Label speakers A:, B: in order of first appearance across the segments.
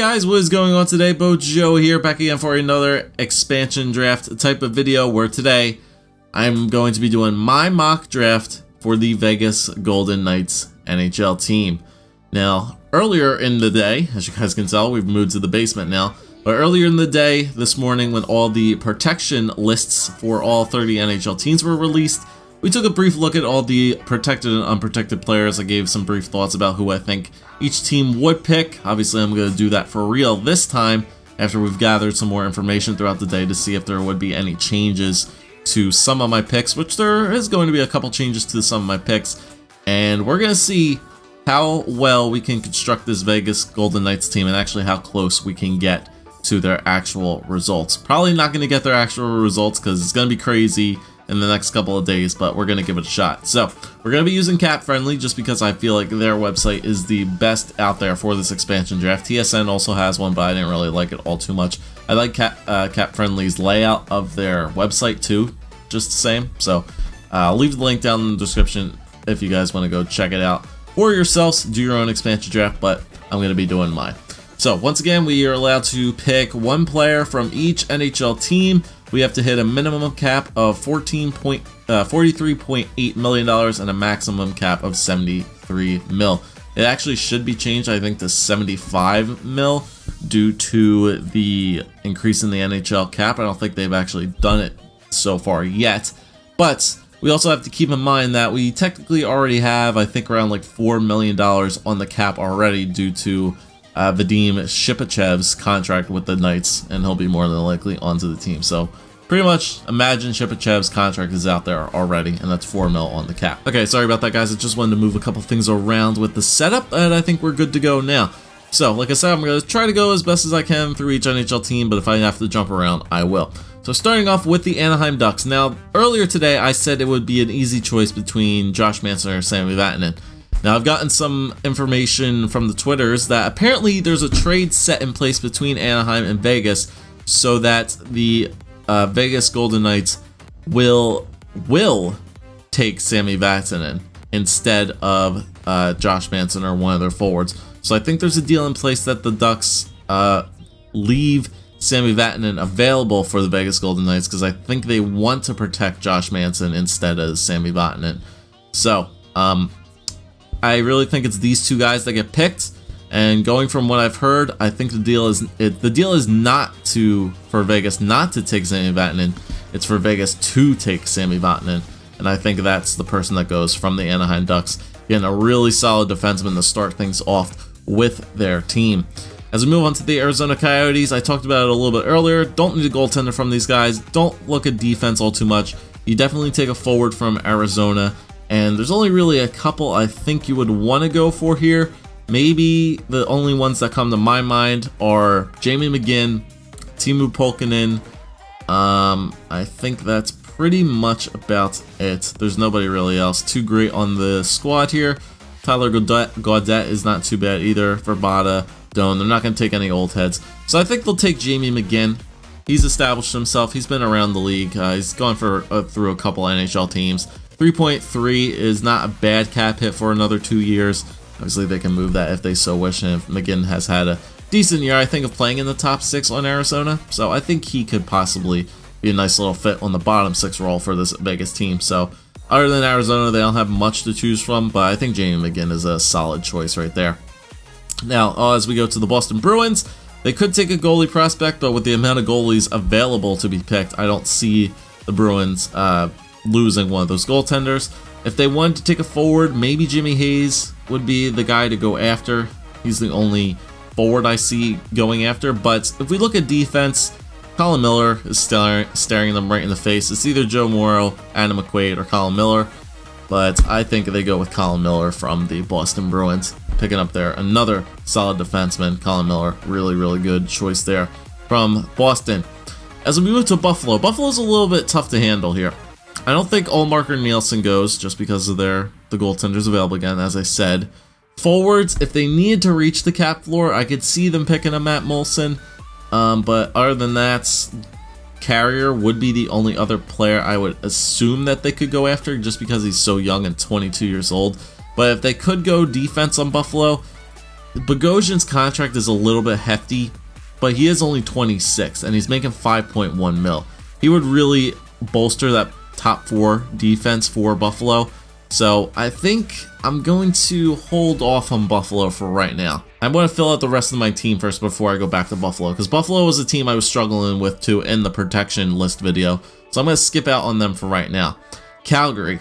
A: Hey guys, what is going on today? Joe here, back again for another expansion draft type of video where today I'm going to be doing my mock draft for the Vegas Golden Knights NHL team. Now, earlier in the day, as you guys can tell, we've moved to the basement now, but earlier in the day, this morning, when all the protection lists for all 30 NHL teams were released, we took a brief look at all the protected and unprotected players. I gave some brief thoughts about who I think each team would pick. Obviously, I'm going to do that for real this time after we've gathered some more information throughout the day to see if there would be any changes to some of my picks, which there is going to be a couple changes to some of my picks. And we're going to see how well we can construct this Vegas Golden Knights team and actually how close we can get to their actual results. Probably not going to get their actual results because it's going to be crazy in the next couple of days, but we're going to give it a shot. So we're going to be using Cap Friendly just because I feel like their website is the best out there for this expansion draft. TSN also has one, but I didn't really like it all too much. I like Cap Friendly's layout of their website too, just the same. So I'll leave the link down in the description if you guys want to go check it out for yourselves, do your own expansion draft, but I'm going to be doing mine. So once again, we are allowed to pick one player from each NHL team. We have to hit a minimum cap of $43.8 million and a maximum cap of $73 mil. It actually should be changed, I think, to $75 mil due to the increase in the NHL cap. I don't think they've actually done it so far yet. But we also have to keep in mind that we technically already have, I think, around like $4 million on the cap already due to Vadim Shipachev's contract with the Knights, and he'll be more than likely onto the team. So pretty much imagine Shipachev's contract is out there already, and that's $4 mil on the cap. Okay, sorry about that, guys. I just wanted to move a couple things around with the setup, and I think we're good to go now. So, like I said, I'm going to try to go as best as I can through each NHL team, but if I have to jump around, I will. So starting off with the Anaheim Ducks. Now, earlier today, I said it would be an easy choice between Josh Manson or Sami Vatanen. Now, I've gotten some information from the Twitters that apparently there's a trade set in place between Anaheim and Vegas so that the Vegas Golden Knights will take Sami Vatanen instead of Josh Manson or one of their forwards. So I think there's a deal in place that the Ducks leave Sami Vatanen available for the Vegas Golden Knights because I think they want to protect Josh Manson instead of Sami Vatanen. So, I really think it's these two guys that get picked, and going from what I've heard, I think the deal is not for Vegas not to take Sami Vatanen. It's for Vegas to take Sami Vatanen, and I think that's the person that goes from the Anaheim Ducks, getting a really solid defenseman to start things off with their team. As we move on to the Arizona Coyotes, I talked about it a little bit earlier. Don't need a goaltender from these guys. Don't look at defense all too much. You definitely take a forward from Arizona. And there's only really a couple I think you would want to go for here. Maybe the only ones that come to my mind are Jamie McGinn, Teemu Pulkkinen. I think that's pretty much about it. There's nobody really else too great on the squad here. Tyler Gaudette is not too bad either. Verbata, Doan, they're not going to take any old heads. So I think they'll take Jamie McGinn. He's established himself. He's been around the league. He's gone through a couple NHL teams. 3.3 is not a bad cap hit for another 2 years. Obviously, they can move that if they so wish, and if McGinn has had a decent year, I think, of playing in the top 6 on Arizona, so I think he could possibly be a nice little fit on the bottom 6 role for this Vegas team. So, other than Arizona, they don't have much to choose from, but I think Jamie McGinn is a solid choice right there. Now, as we go to the Boston Bruins, they could take a goalie prospect, but with the amount of goalies available to be picked, I don't see the Bruins losing one of those goaltenders. If they wanted to take a forward, maybe Jimmy Hayes would be the guy to go after. He's the only forward I see going after. But if we look at defense, Colin Miller is staring them right in the face. It's either Joe Morrow, Adam McQuaid, or Colin Miller. But I think they go with Colin Miller from the Boston Bruins, picking up there another solid defenseman. Colin Miller, really, really good choice there from Boston. As we move to Buffalo, Buffalo's a little bit tough to handle here. I don't think Ullmark or Nielsen goes just because of the goaltenders available again, as I said. Forwards, if they need to reach the cap floor, I could see them picking a Matt Molson. But other than that, Carrier would be the only other player I would assume that they could go after just because he's so young and 22 years old. But if they could go defense on Buffalo, Bogosian's contract is a little bit hefty, but he is only 26 and he's making 5.1 mil. He would really bolster that top 4 defense for Buffalo. So I think I'm going to hold off on Buffalo for right now. I'm going to fill out the rest of my team first before I go back to Buffalo, because Buffalo was a team I was struggling with too in the protection list video. So I'm going to skip out on them for right now. Calgary.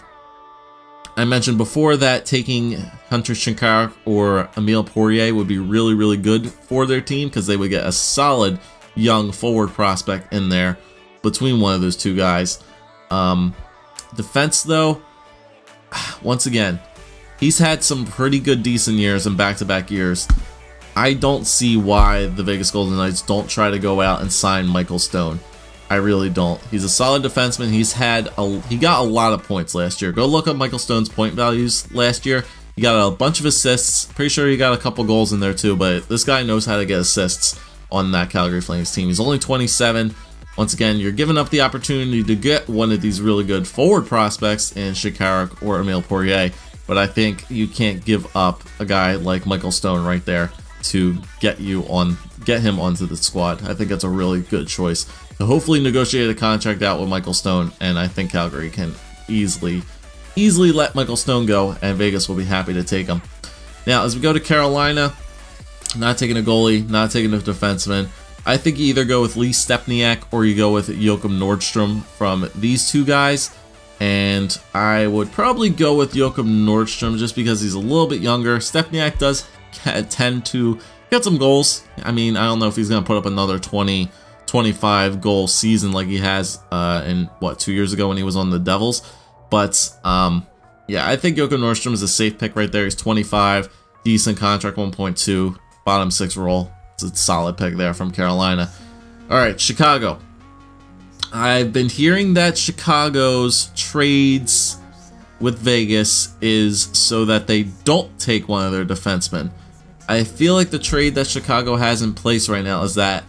A: I mentioned before that taking Hunter Shinkaruk or Emile Poirier would be really, really good for their team, because they would get a solid young forward prospect in there between one of those two guys. Defense though, once again, he's had some pretty good decent years in back-to-back years. I don't see why the Vegas Golden Knights don't try to go out and sign Michael Stone. I really don't. He's a solid defenseman. He got a lot of points last year. Go look up Michael Stone's point values last year. He got a bunch of assists. Pretty sure he got a couple goals in there too, but this guy knows how to get assists on that Calgary Flames team. He's only 27. Once again, you're giving up the opportunity to get one of these really good forward prospects in Shinkaruk or Emile Poirier, but I think you can't give up a guy like Michael Stone right there to get him onto the squad. I think that's a really good choice. So hopefully negotiate a contract out with Michael Stone, and I think Calgary can easily let Michael Stone go, and Vegas will be happy to take him. Now, as we go to Carolina, not taking a goalie, not taking a defenseman. I think you either go with Lee Stepniak or you go with Joachim Nordstrom from these two guys. And I would probably go with Joachim Nordstrom just because he's a little bit younger. Stepniak does tend to get some goals. I mean, I don't know if he's going to put up another 20, 25 goal season like he has in, what, 2 years ago when he was on the Devils. But, yeah, I think Joachim Nordstrom is a safe pick right there. He's 25, decent contract, 1.2, bottom 6 role. It's a solid pick there from Carolina. All right, Chicago. I've been hearing that Chicago's trades with Vegas is so that they don't take one of their defensemen. I feel like the trade that Chicago has in place right now is that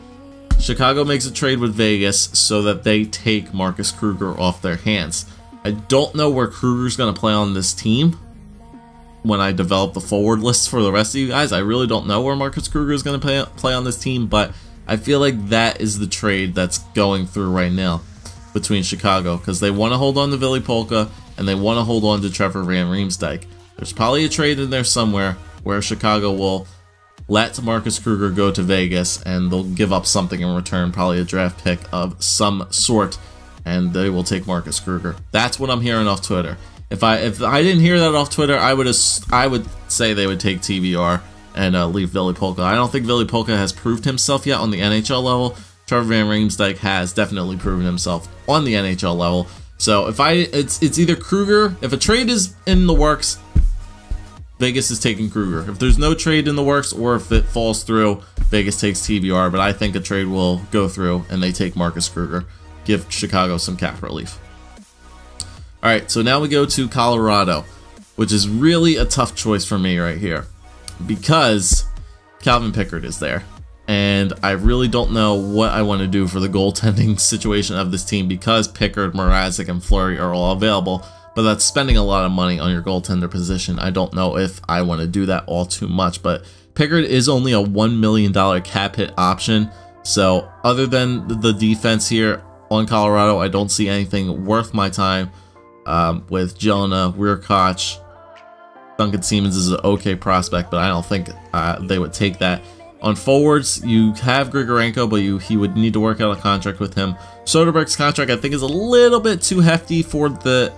A: Chicago makes a trade with Vegas so that they take Marcus Kruger off their hands. I don't know where Kruger's going to play on this team. When I develop the forward list for the rest of you guys, I really don't know where Marcus Kruger is going to play on this team, but I feel like that is the trade that's going through right now between Chicago, because they want to hold on to Ville Polka and they want to hold on to Trevor Van Riemsdyk. There's probably a trade in there somewhere where Chicago will let Marcus Kruger go to Vegas and they'll give up something in return, probably a draft pick of some sort, and they will take Marcus Kruger. That's what I'm hearing off Twitter. If I didn't hear that off Twitter, I would say they would take TVR and leave Ville Polka. I don't think Ville Polka has proved himself yet on the NHL level. Trevor Van Riemsdyk has definitely proven himself on the NHL level. So it's either Kruger. If a trade is in the works, Vegas is taking Kruger. If there's no trade in the works, or if it falls through, Vegas takes TVR. But I think a trade will go through and they take Marcus Kruger. Give Chicago some cap relief. Alright, so now we go to Colorado, which is really a tough choice for me right here, because Calvin Pickard is there, and I really don't know what I want to do for the goaltending situation of this team, because Pickard, Mrazek, and Fleury are all available, but that's spending a lot of money on your goaltender position. I don't know if I want to do that all too much, but Pickard is only a $1 million cap hit option, so other than the defense here on Colorado, I don't see anything worth my time. With Jelena, Weirkoch, Duncan Siemens is an okay prospect, but I don't think they would take that. On forwards, you have Grigorenko, but he would need to work out a contract with him. Soderberg's contract, I think, is a little bit too hefty for the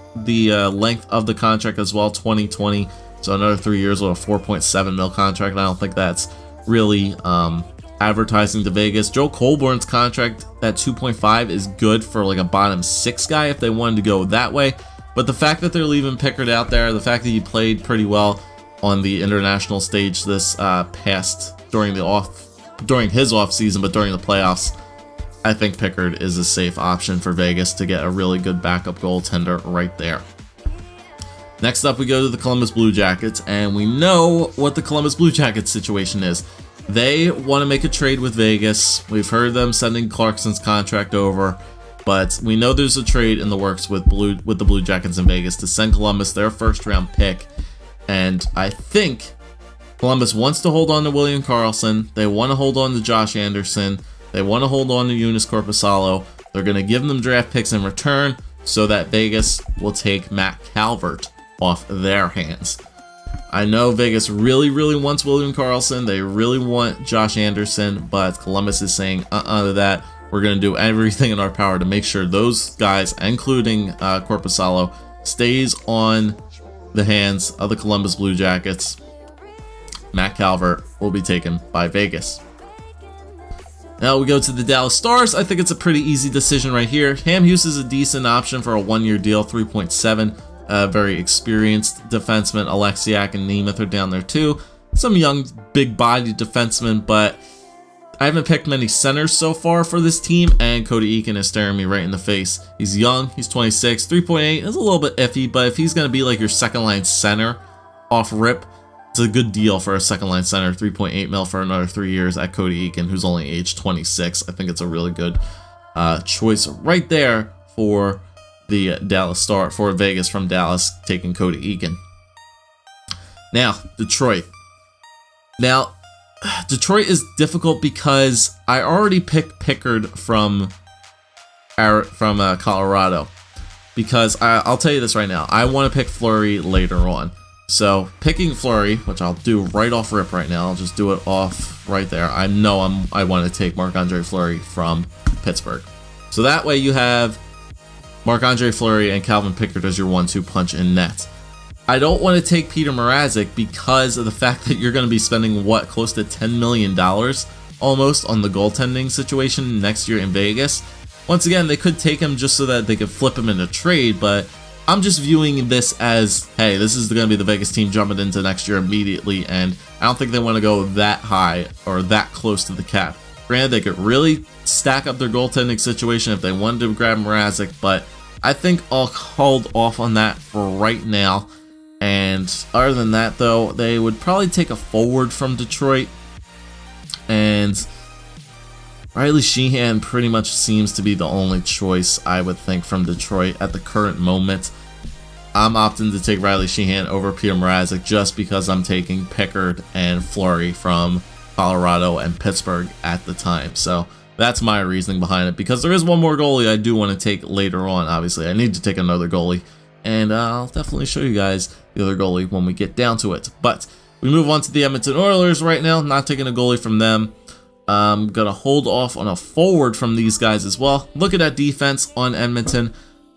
A: length of the contract as well, 2020. So another 3 years with a 4.7 mil contract. I don't think that's really advertising to Vegas. Joe Colborne's contract at 2.5 is good for like a bottom 6 guy if they wanted to go that way. But the fact that they're leaving Pickard out there, the fact that he played pretty well on the international stage this during his off season, but during the playoffs, I think Pickard is a safe option for Vegas to get a really good backup goaltender right there. Next up, we go to the Columbus Blue Jackets, and we know what the Columbus Blue Jackets situation is. They want to make a trade with Vegas. We've heard them sending Clarkson's contract over. But we know there's a trade in the works with the Blue Jackets in Vegas to send Columbus their first-round pick. And I think Columbus wants to hold on to William Karlsson. They want to hold on to Josh Anderson. They want to hold on to Joonas Korpisalo. They're going to give them draft picks in return so that Vegas will take Matt Calvert off their hands. I know Vegas really, really wants William Karlsson. They really want Josh Anderson, but Columbus is saying to that. We're going to do everything in our power to make sure those guys, including Korpisalo, stays on the hands of the Columbus Blue Jackets. Matt Calvert will be taken by Vegas. Now we go to the Dallas Stars. I think it's a pretty easy decision right here. Cam Hughes is a decent option for a one-year deal, 3.7. Very experienced defenseman. Alexiak and Nemeth are down there too. Some young, big-bodied defensemen, but I haven't picked many centers so far for this team, and Cody Eakin is staring me right in the face. He's young, he's 26, 3.8 is a little bit iffy, but if he's going to be like your second-line center off rip, it's a good deal for a second-line center, 3.8 mil for another 3 years at Cody Eakin, who's only age 26. I think it's a really good choice right there for the Dallas Star, for Vegas from Dallas, taking Cody Eakin. Now, Detroit. Now, Detroit is difficult because I already picked Pickard from Colorado. Because I'll tell you this right now, I want to pick Fleury later on. So picking Fleury, which I'll do right off rip right now, I'll just do it off right there. I know I want to take Marc-Andre Fleury from Pittsburgh. So that way you have Marc-Andre Fleury and Calvin Pickard as your 1-2 punch in net. I don't want to take Peter Mrazek because of the fact that you're going to be spending, what, close to $10 million almost on the goaltending situation next year in Vegas. Once again, they could take him just so that they could flip him in a trade, but I'm just viewing this as, hey, this is going to be the Vegas team jumping into next year immediately, and I don't think they want to go that high or that close to the cap. Granted, they could really stack up their goaltending situation if they wanted to grab Mrazek, but I think I'll hold off on that for right now. And other than that, though, they would probably take a forward from Detroit, and Riley Sheehan pretty much seems to be the only choice I would think from Detroit at the current moment. I'm opting to take Riley Sheehan over Peter Mrazek just because I'm taking Pickard and Fleury from Colorado and Pittsburgh at the time. So that's my reasoning behind it, because there is one more goalie I do want to take later on. Obviously, I need to take another goalie, and I'll definitely show you guys the other goalie when we get down to it. But we move on to the Edmonton Oilers right now. Not taking a goalie from them. I'm going to hold off on a forward from these guys as well. Look at that defense on Edmonton.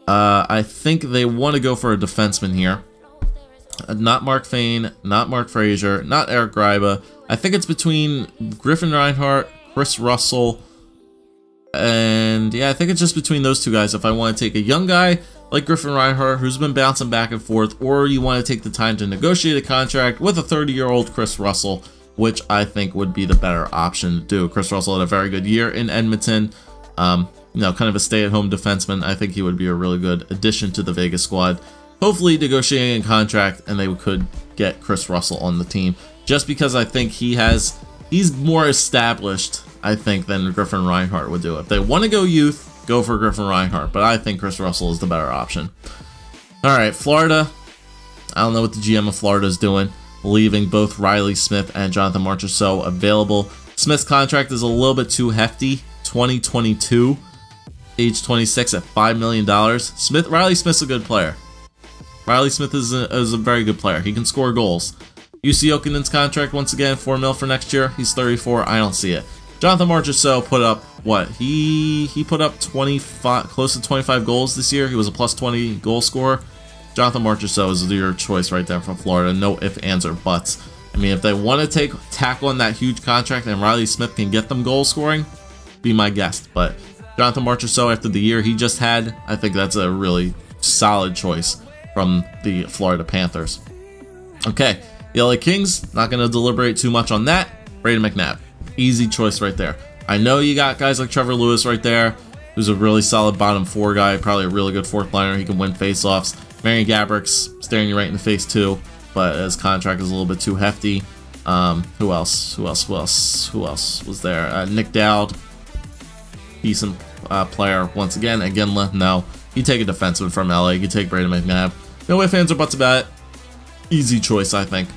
A: I think they want to go for a defenseman here. Not Mark Fane, not Mark Frazier, not Eric Gryba. I think it's between Griffin Reinhart, Chris Russell, and yeah, I think it's just between those two guys. If I want to take a young guy like Griffin Reinhart, who's been bouncing back and forth, or you want to take the time to negotiate a contract with a 30-year-old Chris Russell, which I think would be the better option to do. Chris Russell had a very good year in Edmonton. You know, kind of a stay-at-home defenseman. I think he would be a really good addition to the Vegas squad. Hopefully negotiating a contract, and they could get Chris Russell on the team, just because I think he's more established, I think, than Griffin Reinhart would do. If they want to go youth, go for Griffin Reinhart, but I think Chris Russell is the better option. All right, Florida. I don't know what the GM of Florida is doing, leaving both Riley Smith and Jonathan Marchessault available. Smith's contract is a little bit too hefty, 2022, age 26 at $5 million. Riley Smith's a good player. Riley Smith is a very good player. He can score goals. UC Okinen's contract, once again, $4 million for next year. He's 34. I don't see it. Jonathan Marchessault put up, what? He put up 25, close to 25 goals this year. He was a plus 20 goal scorer. Jonathan Marchessault is your choice right there from Florida. No ifs, ands, or buts. I mean, if they want to tack on that huge contract and Riley Smith can get them goal scoring, be my guest. But Jonathan Marchessault, after the year he just had, I think that's a really solid choice from the Florida Panthers. Okay, the LA Kings, not going to deliberate too much on that. Brayden McNabb, easy choice right there. I know you got guys like Trevor Lewis right there, who's a really solid bottom four guy, probably a really good fourth liner. He can win faceoffs. Marian Gabour's staring you right in the face too, but his contract is a little bit too hefty. Who else was there? Nick Dowd, decent player. Once again, no. You take a defenseman from LA. You take Brayden McNabb. No ifs, ands, or buts about it. Easy choice, I think.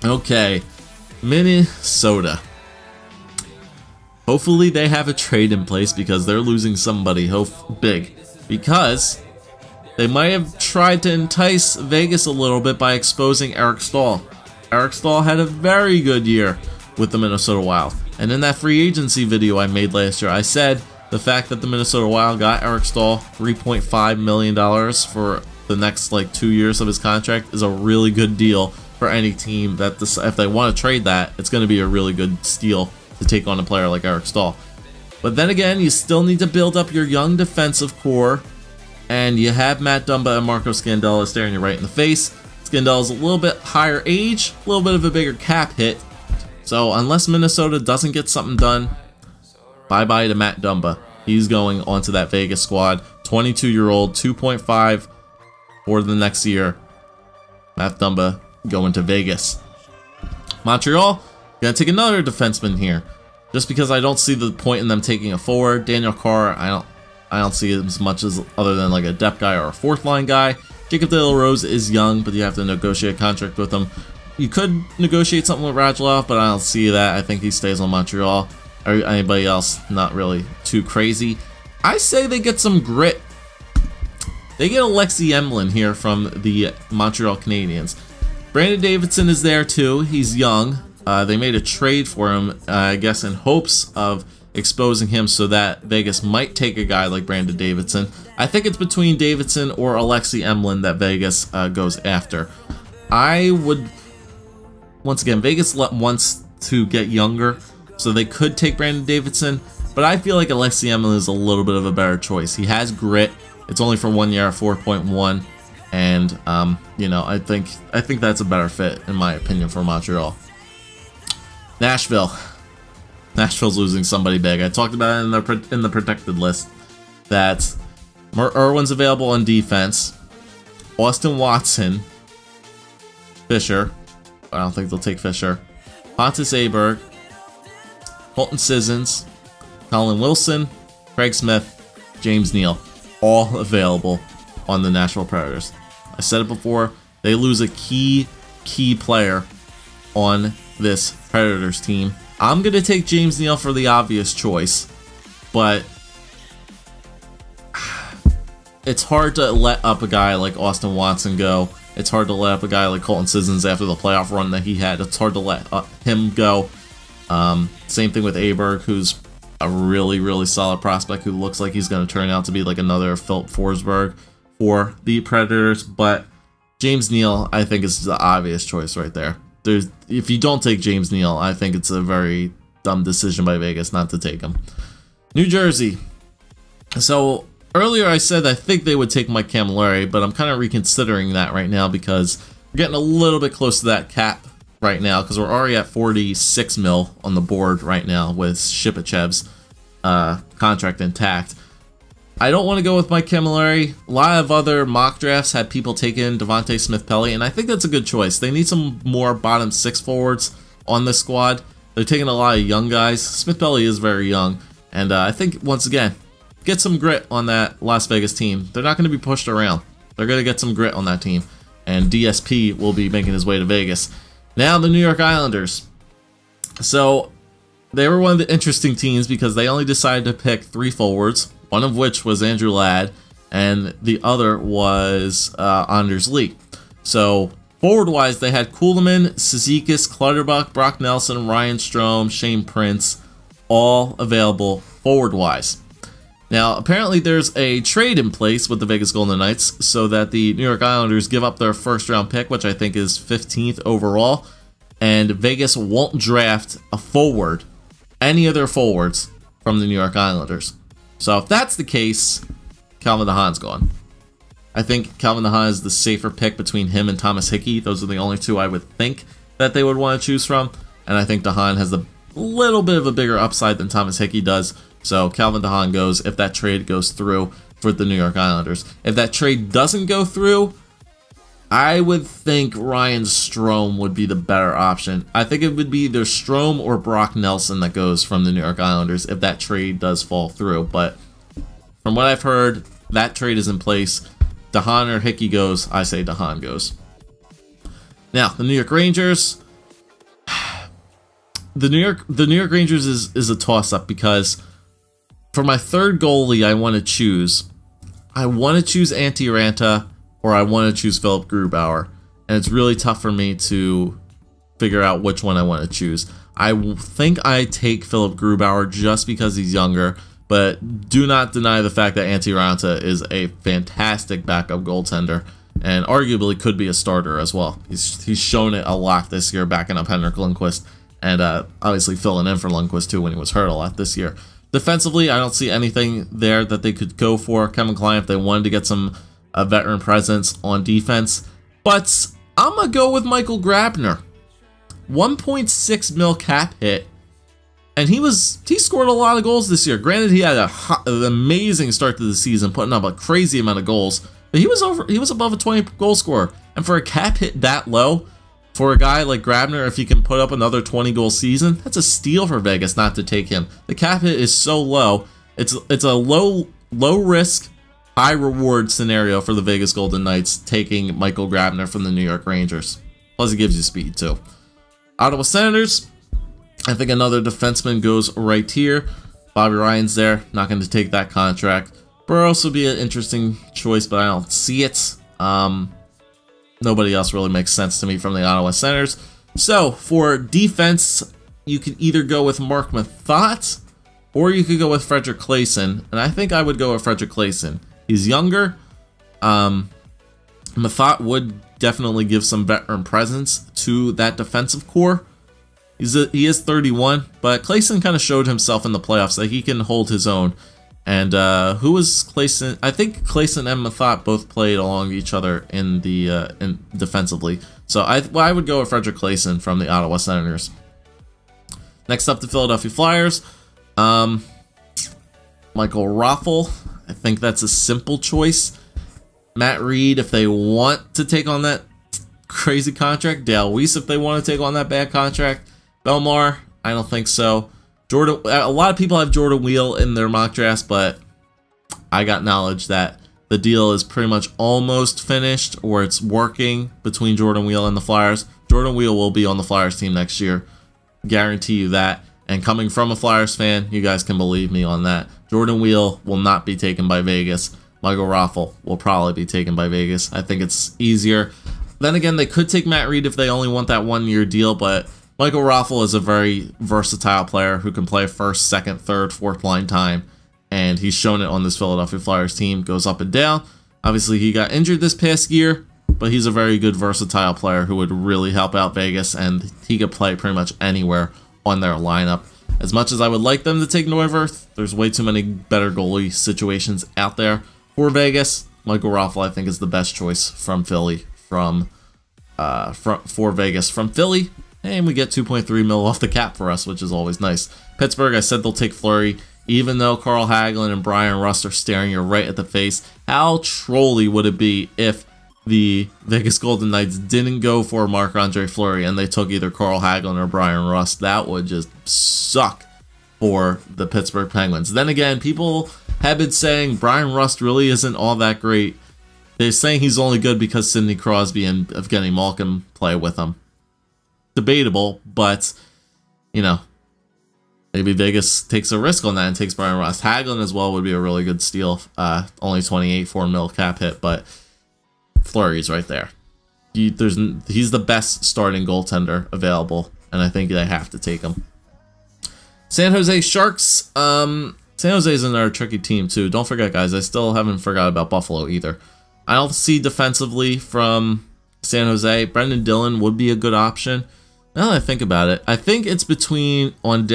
A: Okay, Minnesota. Hopefully they have a trade in place because they're losing somebody big. Because they might have tried to entice Vegas a little bit by exposing Eric Staal. Eric Staal had a very good year with the Minnesota Wild. And in that free agency video I made last year, I said the fact that the Minnesota Wild got Eric Staal $3.5 million for the next like 2 years of his contract is a really good deal for any team that if they want to trade that, it's going to be a really good steal to take on a player like Eric Staal. But then again, you still need to build up your young defensive core, and you have Matt Dumba and Marco Scandella staring you right in the face. Scandella's a little bit higher age, a little bit of a bigger cap hit. So unless Minnesota doesn't get something done, bye-bye to Matt Dumba. He's going onto that Vegas squad. 22-year-old, 2.5 for the next year. Matt Dumba going to Vegas. Montreal, gonna take another defenseman here. Just because I don't see the point in them taking a forward. Daniel Carr, I don't see it as much as other than like a depth guy or a fourth line guy. Jacob De La Rose is young, but you have to negotiate a contract with him. You could negotiate something with Radulov, but I don't see that. I think he stays on Montreal. Or anybody else, not really too crazy. I say they get some grit. They get Alexei Emlin here from the Montreal Canadiens. Brandon Davidson is there too. He's young. They made a trade for him, I guess, in hopes of exposing him so that Vegas might take a guy like Brandon Davidson. I think it's between Davidson or Alexei Emlin that Vegas goes after. I would, once again, Vegas wants to get younger, so they could take Brandon Davidson, but I feel like Alexei Emlin is a little bit of a better choice. He has grit. It's only for 1 year at 4.1, and you know, I think that's a better fit in my opinion for Montreal. Nashville. Nashville's losing somebody big. I talked about it in the protected list that Irwin's available on defense. Austin Watson, Fisher. I don't think they'll take Fisher. Pontus Aberg, Colton Sissons, Colin Wilson, Craig Smith, James Neal, all available on the Nashville Predators. I said it before, they lose a key player on this Predators team. I'm going to take James Neal for the obvious choice, but it's hard to let up a guy like Austin Watson go. It's hard to let up a guy like Colton Sissons after the playoff run that he had. It's hard to let him go. Same thing with Aberg, who's a really solid prospect who looks like he's going to turn out to be like another Philip Forsberg for the Predators. But James Neal, I think, is the obvious choice right there. If you don't take James Neal, I think it's a very dumb decision by Vegas not to take him. New Jersey. So earlier I said I think they would take Mike Camilleri, but I'm kind of reconsidering that right now because we're getting a little bit close to that cap right now because we're already at 46 mil on the board right now with Shipachev's contract intact. I don't want to go with Mike Camilleri. A lot of other mock drafts had people taking Devontae Smith-Pelly, and I think that's a good choice. They need some more bottom six forwards on this squad. They're taking a lot of young guys. Smith-Pelly is very young, and I think, once again, get some grit on that Las Vegas team. They're not going to be pushed around. They're going to get some grit on that team, and DSP will be making his way to Vegas. Now, the New York Islanders. So, they were one of the interesting teams because they only decided to pick 3 forwards, one of which was Andrew Ladd, and the other was Anders Lee. So, forward-wise, they had Kuhlman, Cizikas, Clutterbuck, Brock Nelson, Ryan Strome, Shane Prince, all available forward-wise. Now, apparently there's a trade in place with the Vegas Golden Knights so that the New York Islanders give up their first-round pick, which I think is 15th overall, and Vegas won't draft a forward, any of their forwards, from the New York Islanders. So if that's the case, Calvin DeHaan's gone. I think Calvin DeHaan is the safer pick between him and Thomas Hickey. Those are the only 2 I would think that they would want to choose from, and I think DeHaan has a little bit of a bigger upside than Thomas Hickey does. So Calvin DeHaan goes if that trade goes through for the New York Islanders. If that trade doesn't go through, I would think Ryan Strome would be the better option. I think it would be either Strome or Brock Nelson that goes from the New York Islanders if that trade does fall through. But from what I've heard, that trade is in place. DeHaan or Hickey goes, I say DeHaan goes. Now, the New York Rangers. the New York Rangers is a toss-up because for my third goalie I want to choose Antti Ranta or I want to choose Philip Grubauer, and it's really tough for me to figure out which one I want to choose. I think I take Philip Grubauer just because he's younger, but do not deny the fact that Antti Ranta is a fantastic backup goaltender and arguably could be a starter as well. He's shown it a lot this year, backing up Henrik Lundqvist, and obviously filling in for Lundqvist too when he was hurt a lot this year. Defensively, I don't see anything there that they could go for. Kevin Klein, if they wanted to get some veteran presence on defense, but I'm gonna go with Michael Grabner. 1.6 mil cap hit, and he scored a lot of goals this year. Granted, he had an amazing start to the season, putting up a crazy amount of goals, but he was above a 20 goal scorer. And for a cap hit that low, for a guy like Grabner, if he can put up another 20 goal season, that's a steal for Vegas not to take him. The cap hit is so low. It's a low risk, high reward scenario for the Vegas Golden Knights taking Michael Grabner from the New York Rangers. Plus, he gives you speed too. Ottawa Senators, I think another defenseman goes right here. Bobby Ryan's there, not going to take that contract. Burroughs would be an interesting choice, but I don't see it. Nobody else really makes sense to me from the Ottawa Senators. So, for defense, you can either go with Mark Mathot, or you could go with Frederick Claesson, and I think I would go with Frederick Claesson. He's younger. Mathot would definitely give some veteran presence to that defensive core. He is 31, but Claesson kind of showed himself in the playoffs that he can hold his own. And who was Claesson? I think Claesson and Mathot both played along each other in the defensively. So I would go with Frederick Claesson from the Ottawa Senators. Next up, the Philadelphia Flyers. Michael Raffl. I think that's a simple choice. Matt Reed, if they want to take on that crazy contract. Dale Weiss, if they want to take on that bad contract. Belmar, I don't think so. Jordan, a lot of people have Jordan Wheel in their mock drafts, but I got knowledge that the deal is pretty much almost finished, or it's working between Jordan Wheel and the Flyers. Jordan Wheel will be on the Flyers team next year. Guarantee you that. And coming from a Flyers fan, you guys can believe me on that. Jordan Wheel will not be taken by Vegas. Michael Raffl will probably be taken by Vegas. I think it's easier. Then again, they could take Matt Reed if they only want that one-year deal, but Michael Raffl is a very versatile player who can play first, second, third, fourth line time, and he's shown it on this Philadelphia Flyers team. Goes up and down. Obviously, he got injured this past year, but he's a very good versatile player who would really help out Vegas, and he could play pretty much anywhere on their lineup. As much as I would like them to take Neuwirth, there's way too many better goalie situations out there for Vegas. Michael Raffl, I think, is the best choice from Philly, for Vegas from Philly. And we get 2.3 mil off the cap for us, which is always nice. Pittsburgh, I said they'll take Fleury, even though Carl Hagelin and Brian Rust are staring you right at the face. How trolly would it be if the Vegas Golden Knights didn't go for Marc-Andre Fleury and they took either Carl Hagelin or Brian Rust? That would just suck for the Pittsburgh Penguins. Then again, people have been saying Brian Rust really isn't all that great. They're saying he's only good because Sidney Crosby and Evgeny Malkin play with him. Debatable, but, you know, maybe Vegas takes a risk on that and takes Brian Rust. Hagelin as well would be a really good steal. Only 28, 4 mil cap hit, but Fleury's right there. He's the best starting goaltender available, and I think they have to take him. San Jose Sharks. San Jose is another tricky team too. Don't forget, guys, I still haven't forgot about Buffalo either. I don't see defensively from San Jose. Brendan Dillon would be a good option. Now that I think about it, I think it's between on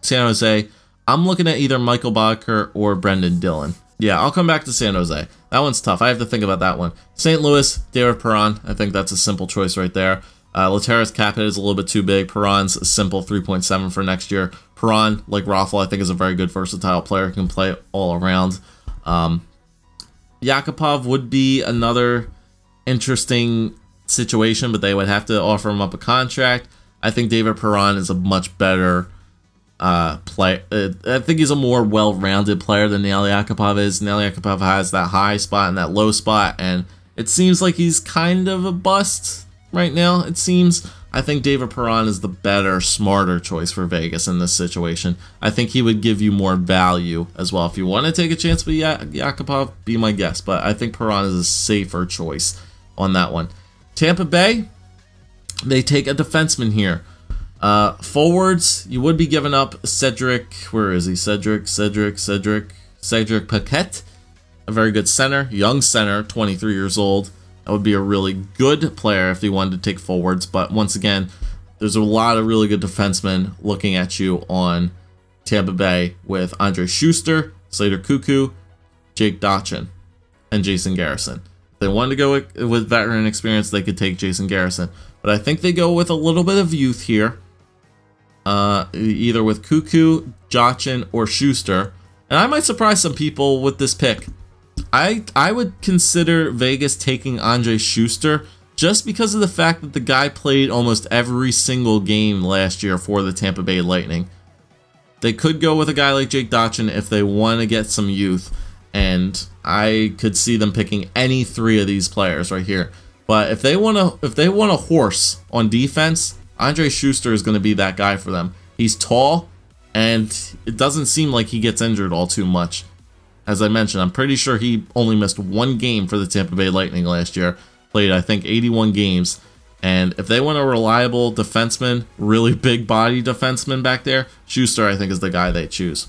A: San Jose. I'm looking at either Michael Bodker or Brendan Dillon. Yeah, I'll come back to San Jose. That one's tough. I have to think about that one. St. Louis, David Perron. I think that's a simple choice right there. Laterra's cap hit is a little bit too big. Perron's a simple 3.7 for next year. Perron, like Raffl, I think is a very good versatile player. He can play all around. Yakupov would be another interesting situation, but they would have to offer him up a contract. I think David Perron is a much better player. I think he's a more well-rounded player than Nail Yakupov is. Nail Yakupov has that high spot and that low spot, and it seems like he's kind of a bust right now, it seems. I think David Perron is the better, smarter choice for Vegas in this situation. I think he would give you more value as well. If you want to take a chance with Yakupov, be my guest. But I think Perron is a safer choice on that one. Tampa Bay, they take a defenseman here. Forwards, you would be giving up Cedric. Where is he? Cedric Paquette. A very good center, young center, 23 years old. That would be a really good player if you wanted to take forwards. But once again, there's a lot of really good defensemen looking at you on Tampa Bay with Andre Schuster, Slater Cuckoo, Jake Dotchin, and Jason Garrison. If they wanted to go with veteran experience, they could take Jason Garrison. But I think they go with a little bit of youth here. Either with Cuckoo, Dotchin, or Schuster. And I might surprise some people with this pick. I would consider Vegas taking Andre Schuster just because of the fact that the guy played almost every single game last year for the Tampa Bay Lightning. They could go with a guy like Jake Dotchin if they want to get some youth, and I could see them picking any three of these players right here. But if they want a horse on defense, Andre Schuster is going to be that guy for them. He's tall, and it doesn't seem like he gets injured all too much. As I mentioned, I'm pretty sure he only missed one game for the Tampa Bay Lightning last year. Played, I think, 81 games. And if they want a reliable defenseman, really big body defenseman back there, Schuster, I think, is the guy they choose.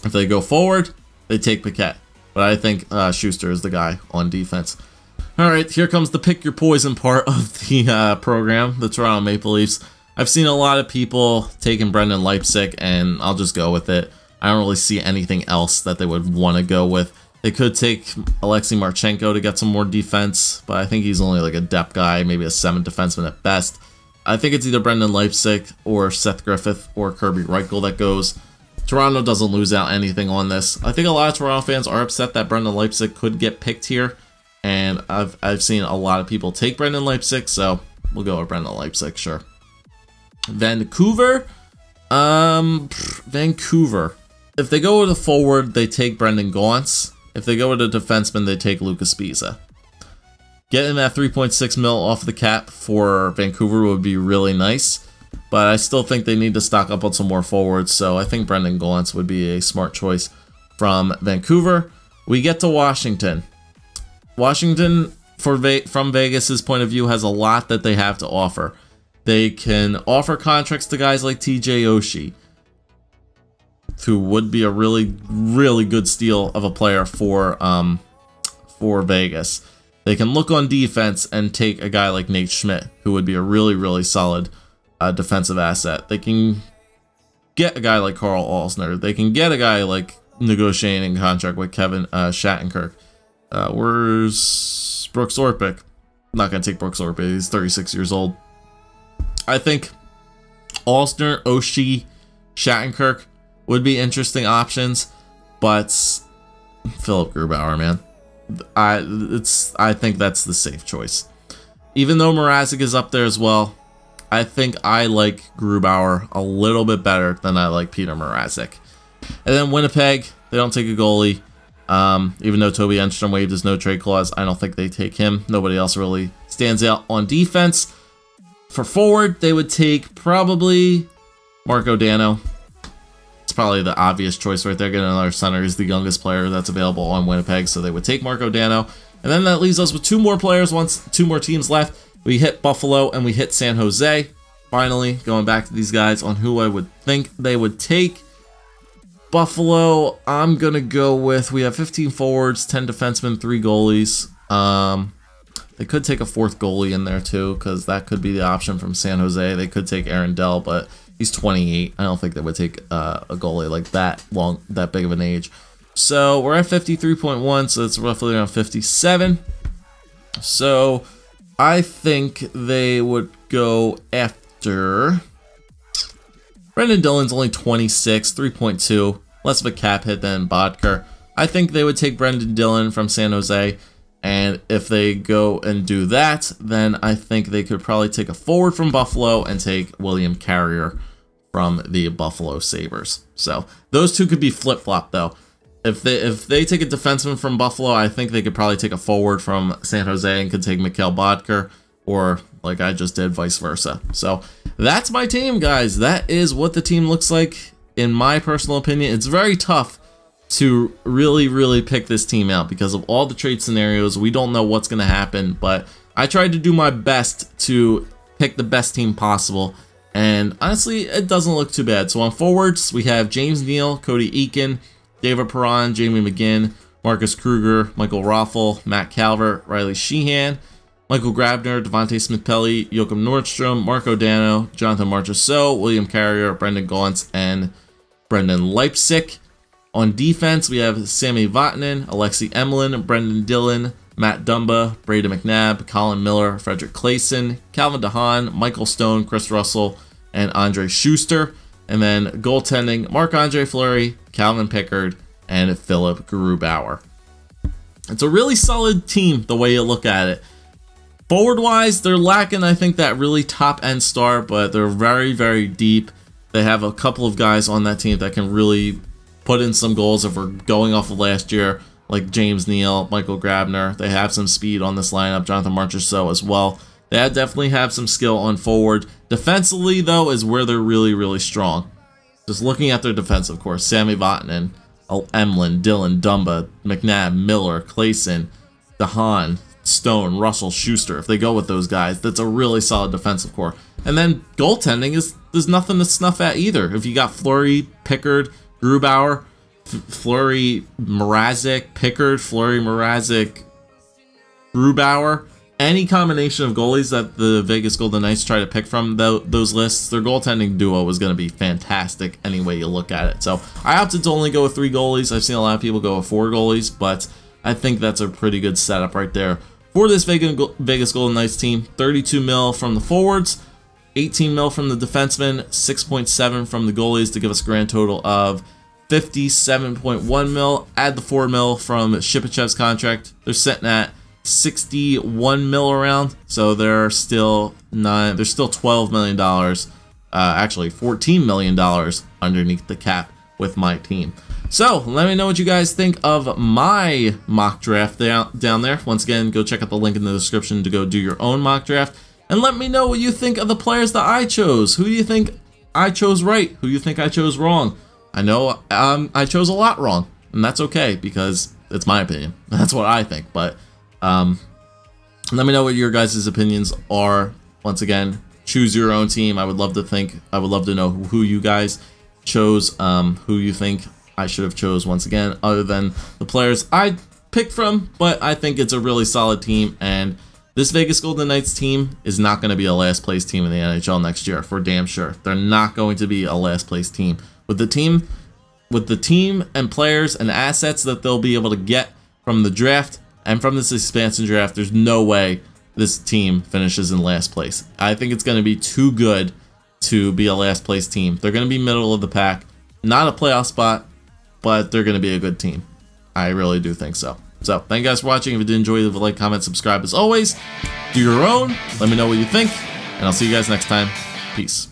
A: If they go forward, they take Paquette. But I think Schuster is the guy on defense. Alright, here comes the pick your poison part of the program, the Toronto Maple Leafs. I've seen a lot of people taking Brendan Leipsic, and I'll just go with it. I don't really see anything else that they would want to go with. They could take Alexei Marchenko to get some more defense, but I think he's only like a depth guy, maybe a 7th defenseman at best. I think it's either Brendan Leipsic or Seth Griffith or Kirby Reichel that goes. Toronto doesn't lose out anything on this. I think a lot of Toronto fans are upset that Brendan Leipsic could get picked here, and I've seen a lot of people take Brendan Leipsic, so we'll go with Brendan Leipsic, sure. Vancouver. If they go with a forward, they take Brendan Gaunce. If they go with a defenseman, they take Lucas Biza. Getting that 3.6 mil off the cap for Vancouver would be really nice, but I still think they need to stock up on some more forwards, so I think Brendan Gaunce would be a smart choice from Vancouver. We get to Washington. Washington, from Vegas's point of view, has a lot that they have to offer. They can offer contracts to guys like TJ Oshie, who would be a really, really good steal of a player for Vegas. They can look on defense and take a guy like Nate Schmidt, who would be a really, really solid defensive asset. They can get a guy like Carl Alsner. They can get a guy like negotiating a contract with Kevin Shattenkirk. Where's Brooks Orpik? I'm not going to take Brooks Orpik. He's 36 years old. I think Alsner, Oshie, Shattenkirk would be interesting options, but Philip Grubauer, man, I think that's the safe choice. Even though Mrazek is up there as well, I think I like Grubauer a little bit better than I like Peter Mrazek. And then Winnipeg, they don't take a goalie. Even though Toby Enstrom waived his no-trade clause, I don't think they take him. Nobody else really stands out on defense. For forward, they would take probably Marco Dano. It's probably the obvious choice right there. Getting another center. He's the youngest player that's available on Winnipeg, so they would take Marco Dano. And then that leaves us with two more players, two more teams left. We hit Buffalo and we hit San Jose. Finally, going back to these guys on who I would think they would take. Buffalo, I'm going to go with, we have 15 forwards, 10 defensemen, 3 goalies. They could take a 4th goalie in there too, because that could be the option from San Jose. They could take Aaron Dell, but he's 28. I don't think they would take a goalie like that big of an age. So we're at 53.1, so it's roughly around 57. So I think they would go after Brendan Dillon's only 26, 3.2, less of a cap hit than Bodker. I think they would take Brendan Dillon from San Jose, and if they go and do that, then I think they could probably take a forward from Buffalo and take William Carrier from the Buffalo Sabres. So those two could be flip-flop though. If they take a defenseman from Buffalo, I think they could probably take a forward from San Jose and could take Mikhail Bodker. or like I just did, vice versa. So that's my team, guys. That is what the team looks like in my personal opinion. It's very tough to really pick this team out because of all the trade scenarios. We don't know what's going to happen, but I tried to do my best to pick the best team possible, and honestly, it doesn't look too bad. So on forwards, we have James Neal, Cody Eakin, David Perron, Jamie McGinn, Marcus Kruger, Michael Raffel, Matt Calvert, Riley Sheehan, Michael Grabner, Devontae Smith-Pelly, Joachim Nordstrom, Marco Dano, Jonathan Marchessault, William Carrier, Brendan Gaunce, and Brendan Leipsic. On defense, we have Sammy Vatanen, Alexei Emelin, Brendan Dillon, Matt Dumba, Brady McNabb, Colin Miller, Frederick Clayson, Calvin DeHaan, Michael Stone, Chris Russell, and Andre Schuster. And then goaltending, Marc-Andre Fleury, Calvin Pickard, and Philip Grubauer. It's a really solid team the way you look at it. Forward-wise, they're lacking, I think, that really top-end star, but they're very deep. They have a couple of guys on that team that can really put in some goals if we're going off of last year, like James Neal, Michael Grabner. They have some speed on this lineup, Jonathan Marchessault as well. They definitely have some skill on forward. Defensively, though, is where they're really strong. Just looking at their defense, of course, Sammy Vatanen, Emelin, Dillon, Dumba, McNabb, Miller, Clayson, DeHaan, Stone, Russell, Schuster. If they go with those guys, that's a really solid defensive core. And then goaltending there's nothing to snuff at either. If you got Fleury, Pickard, Grubauer, Fleury, Mrazek, Pickard, Fleury, Mrazek, Grubauer, any combination of goalies that the Vegas Golden Knights try to pick from those lists, their goaltending duo is going to be fantastic any way you look at it. So I opted to only go with 3 goalies. I've seen a lot of people go with 4 goalies, but I think that's a pretty good setup right there for this Vegas Golden Knights team. 32 mil from the forwards, 18 mil from the defensemen, 6.7 from the goalies to give us a grand total of 57.1 mil. Add the 4 mil from Shipachev's contract. They're sitting at 61 mil around, so they're still $12 million, actually $14 million underneath the cap with my team. So let me know what you guys think of my mock draft down there. Once again, go check out the link in the description to go do your own mock draft. And let me know what you think of the players that I chose. Who do you think I chose right? Who do you think I chose wrong? I know I chose a lot wrong, and that's okay because it's my opinion. That's what I think. But let me know what your guys' opinions are. Once again, choose your own team. I would love to know who you guys chose, who you think I should have chose once again, other than the players I picked from. But I think it's a really solid team, and this Vegas Golden Knights team is not going to be a last place team in the NHL next year, for damn sure. They're not going to be a last place team. With the team and players and assets that they'll be able to get from the draft and from this expansion draft, there's no way this team finishes in last place. I think it's going to be too good to be a last place team. They're going to be middle of the pack, not a playoff spot, but they're going to be a good team. I really do think so. So, thank you guys for watching. If you did enjoy, leave a like, comment, subscribe as always. Do your own. Let me know what you think, and I'll see you guys next time. Peace.